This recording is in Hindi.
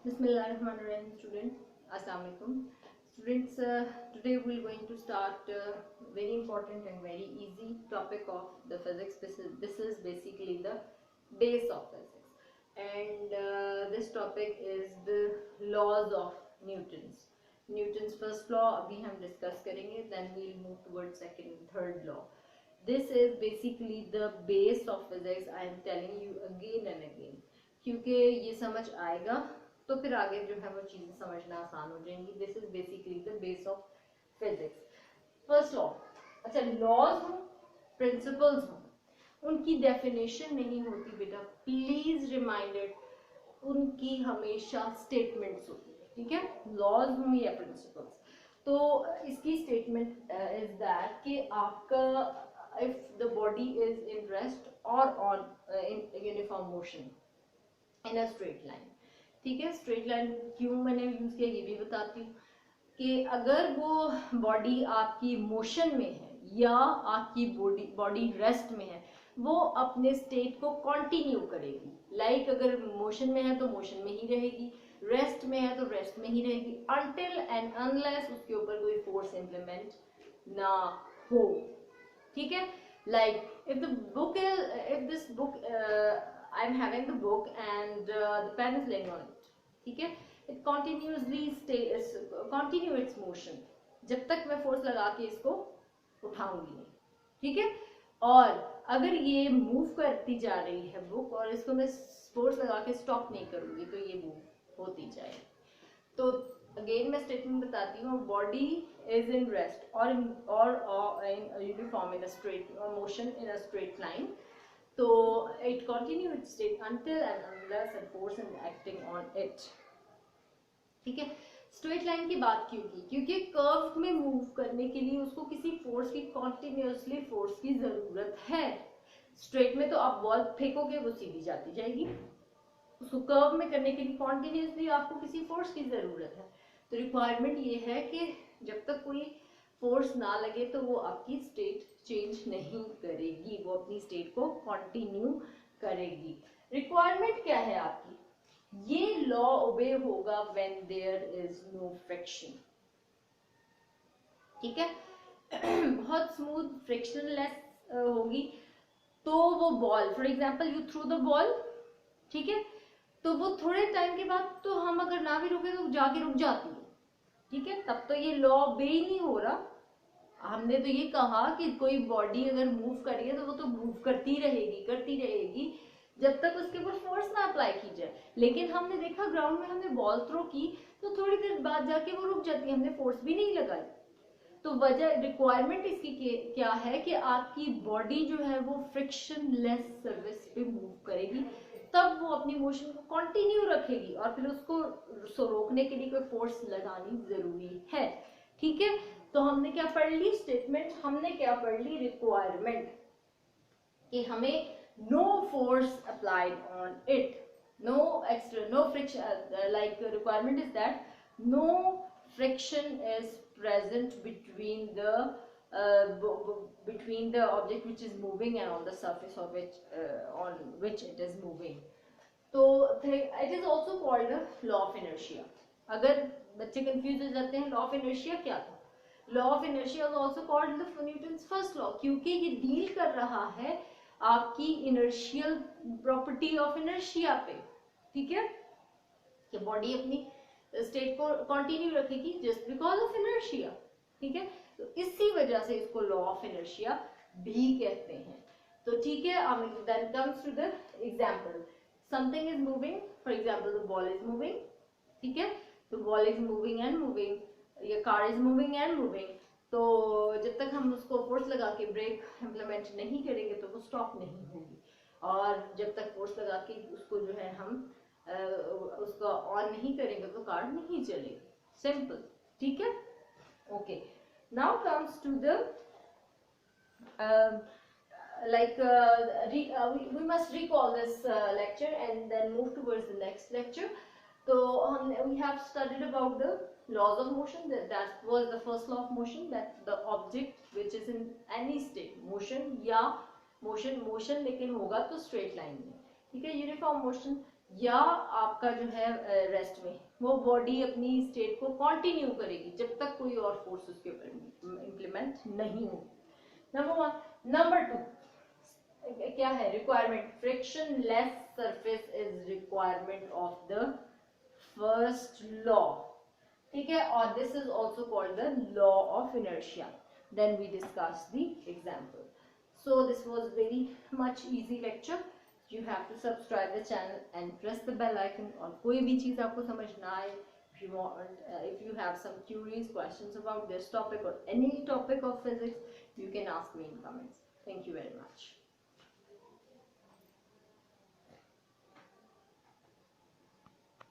Bismillahirrahmanirrahim, student. Assalamu alaikum. Students, today we're going to start very important and very easy topic of the physics. This is basically the base of physics, and this topic is the laws of Newton's first law अभी हम discuss करेंगे, then we'll move towards second and third law. This is basically the base of physics. I am telling you again and again, क्योंकि ये समझ आएगा तो फिर आगे जो है वो चीजें समझना आसान हो जाएंगी. This is basically the base of physics. First law. अच्छा, लॉज हो, प्रिंसिपल्स हो, उनकी डेफिनेशन नहीं होती बेटा, प्लीज रिमाइंडेड, उनकी हमेशा स्टेटमेंट्स होती है. ठीक है, लॉज हो या प्रिंसिपल्स. तो इसकी स्टेटमेंट इज दैट कि आपका if the body is in rest और on in uniform motion in a straight line. ठीक है, स्ट्रेट लाइन क्यों मैंने यूज किया ये भी बताती हूँ कि अगर वो बॉडी आपकी मोशन में है या आपकी बॉडी रेस्ट में है, वो अपने स्टेट को कंटिन्यू करेगी. लाइक अगर मोशन में है तो मोशन में ही रहेगी, रेस्ट में है तो रेस्ट में ही रहेगी, अनटिल एंड अनलेस उसके ऊपर कोई फोर्स इंप्लीमेंट ना हो. ठीक है, like if this book I'm having the book and the pen is laying on it. ठीक है, it continuously continue its motion जब तक मैं फोर्स लगा के इसको उठाऊंगी नहीं. ठीक है, और अगर ये मूव करती जा रही है बुक और इसको मैं फोर्स लगा के स्टॉप नहीं करूंगी तो ये मूव होती जाएगी. तो अगेन मैं स्टेटमेंट बताती हूँ, बॉडी इज इन रेस्ट और in uniform in a straight motion in a straight line. तो it continue its state until and unless a force is acting on it. ठीक है, स्ट्रेट लाइन की बात क्यों की? क्योंकि कर्व में मूव करने के लिए उसको किसी फोर्स की कॉन्टिन्यूसली फोर्स की जरूरत है. स्ट्रेट में तो आप बॉल फेंकोगे वो सीधी जाती जाएगी, उसको कर्व में करने के लिए कॉन्टिन्यूसली आपको किसी फोर्स की जरूरत है. तो रिक्वायरमेंट ये है कि जब तक कोई फोर्स ना लगे तो वो आपकी स्टेट चेंज नहीं करेगी, वो अपनी स्टेट को कंटिन्यू करेगी. रिक्वायरमेंट क्या है आपकी? ये लॉ ओबे होगा when there is no friction. ठीक है, बहुत स्मूथ फ्रिक्शनलेस होगी तो वो ball, for example you throw the ball, ठीक है, तो वो थोड़े टाइम के बाद तो हम अगर ना भी रुके तो जाके रुक जाती है. ठीक है, तब तो ये लॉ बे ही नहीं हो रहा. हमने तो ये कहा कि कोई बॉडी अगर मूव कर रही है तो वो तो मूव करती रहेगी जब तक उसके ऊपर फोर्स ना अप्लाई की जाए. लेकिन हमने देखा ग्राउंड में हमने बॉल थ्रो की तो थोड़ी देर बाद जाके वो रुक जाती है, हमने फोर्स भी नहीं लगाई. तो वजह रिक्वायरमेंट इसकी क्या है कि आपकी बॉडी जो है वो फ्रिक्शनलेस सर्फेस पे मूव करेगी, तब वो अपनी मोशन को कंटिन्यू रखेगी और फिर उसको रोकने के लिए कोई फोर्स लगानी जरूरी है. ठीक है, तो हमने क्या पढ़ ली स्टेटमेंट, हमने क्या पढ़ ली रिक्वायरमेंट, कि हमें no force applied on it, no friction, like requirement is that no friction is present between the object which is moving and on the surface of on which it is moving. तो it is also called a law of inertia. अगर बच्चे कंफ्यूज हो जाते हैं लॉ ऑफ इनर्शिया क्या था, law of inertia is also called the Newton's first law, क्योंकि ये डील कर रहा है आपकी इनर्शियल प्रॉपर्टी ऑफ इनर्शिया पे. ठीक है, कि बॉडी अपनी स्टेट को कंटिन्यू रखेगी जस्ट बिकॉज ऑफ इनर्शिया. ठीक है, तो इसी वजह से इसको लॉ ऑफ इनर्शिया भी कहते हैं. तो ठीक है, then comes to the example. Something is moving, for example the ball is moving. ठीक है, तो ball is moving and moving, या car is moving and moving. तो जब तक हम उसको फोर्स लगा के ब्रेक इम्प्लीमेंट नहीं करेंगे तो वो स्टॉप नहीं होगी, और जब तक फोर्स लगा के उसको जो है हम उसको ऑन नहीं करेंगे तो कार नहीं चलेगी. सिंपल. ठीक है, okay. Now comes to the we must recall this lecture and then move towards the next lecture. So we have studied about the laws of motion. That was the first law of motion, that the object which is in any state motion या motion लेकिन होगा तो straight line में. ठीक है, यूनिफॉर्म मोशन या आपका जो है रेस्ट में, वो बॉडी अपनी स्टेट को कंटिन्यू करेगी जब तक कोई और फोर्स उसके ऊपर इम्प्लीमेंट नहीं होगी। Number one. नंबर टू क्या है requirement, friction less surface is requirement of the first law, ठीक है, और this is also called the law of inertia. Then we discuss the example. So this was very much easy lecture. You have to subscribe the channel and press the bell icon. और कोई भी चीज आपको समझ ना आए, if you want, if you have some curious questions about this topic or any topic of physics, you can ask me in comments. Thank you very much.